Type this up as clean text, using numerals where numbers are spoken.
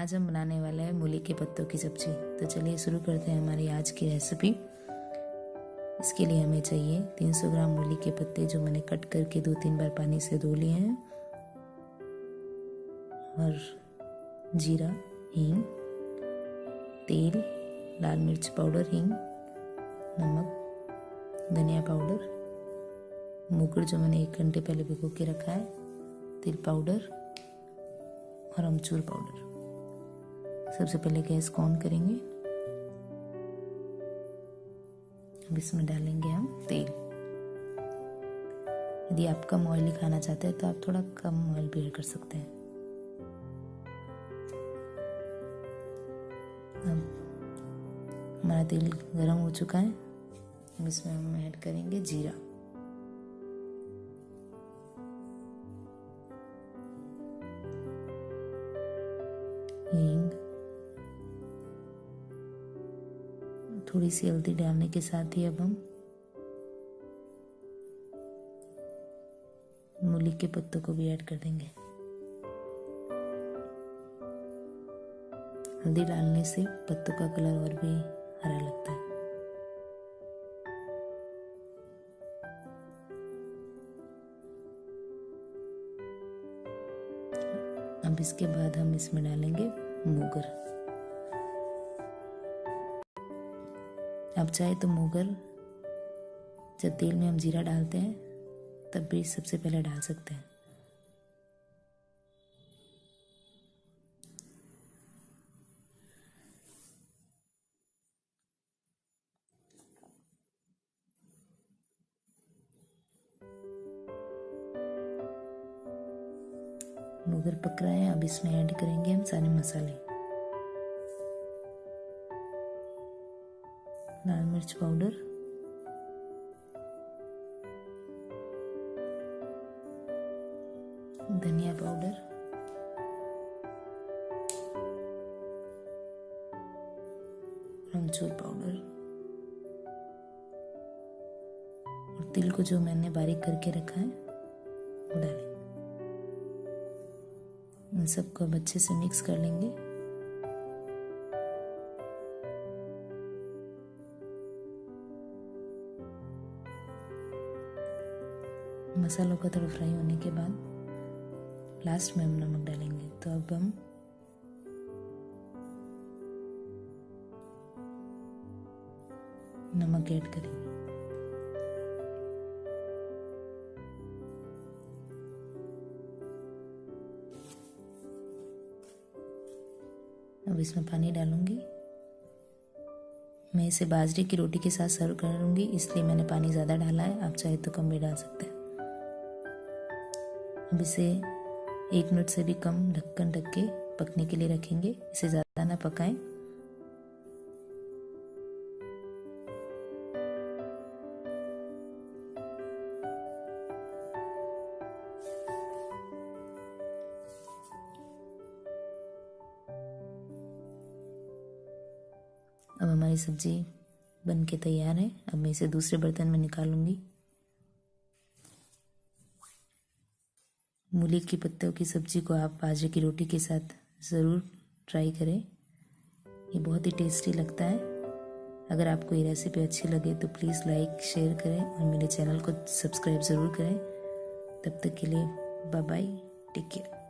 आज हम बनाने वाले हैं मूली के पत्तों की सब्जी। तो चलिए शुरू करते हैं हमारी आज की रेसिपी। इसके लिए हमें चाहिए 300 ग्राम मूली के पत्ते, जो मैंने कट करके 2-3 बार पानी से धो लिए हैं, और जीरा, हींग, तेल, लाल मिर्च पाउडर, हींग, नमक, धनिया पाउडर, मूंगफली जो मैंने 1 घंटे पहले भिगो के रखा है, तिल पाउडर और अमचूर पाउडर। सबसे पहले गैस को ऑन करेंगे। अब इसमें डालेंगे हम तेल। यदि आप कम ऑयली खाना चाहते हैं तो आप थोड़ा कम ऑयल भी ऐड कर सकते हैं। अब हमारा तेल गरम हो चुका है। अब इसमें हम ऐड करेंगे जीरा, हींग, थोड़ी सी हल्दी डालने के साथ ही अब हम मूली के पत्तों को भी ऐड कर देंगे। हल्दी डालने से पत्तों का कलर और भी हरा लगता है। अब इसके बाद हम इसमें डालेंगे मूंगर। आप चाहे तो मूंगर जब तेल में हम जीरा डालते हैं तब भी सबसे पहले डाल सकते हैं। मूंगर पक रहा है। अब इसमें ऐड करेंगे हम सारे मसाले। लाल मिर्च पाउडर, धनिया पाउडर, अमचूर पाउडर और तिल को जो मैंने बारीक करके रखा है वो डालेंगे। इन सबको अब अच्छे से मिक्स कर लेंगे। मसालों का थोड़ा फ्राई होने के बाद लास्ट में हम नमक डालेंगे। तो अब हम नमक ऐड करेंगे। अब इसमें पानी डालूंगी। मैं इसे बाजरे की रोटी के साथ सर्व करूंगी, इसलिए मैंने पानी ज़्यादा डाला है। आप चाहे तो कम भी डाल सकते हैं। अब इसे 1 मिनट से भी कम ढक्कन ढक के पकने के लिए रखेंगे। इसे ज़्यादा ना पकाएं। अब हमारी सब्जी बन के तैयार है। अब मैं इसे दूसरे बर्तन में निकालूंगी। मूली की पत्तों की सब्जी को आप बाजरे की रोटी के साथ ज़रूर ट्राई करें। ये बहुत ही टेस्टी लगता है। अगर आपको ये रेसिपी अच्छी लगे तो प्लीज़ लाइक शेयर करें और मेरे चैनल को सब्सक्राइब ज़रूर करें। तब तक के लिए बाय बाय, टेक केयर।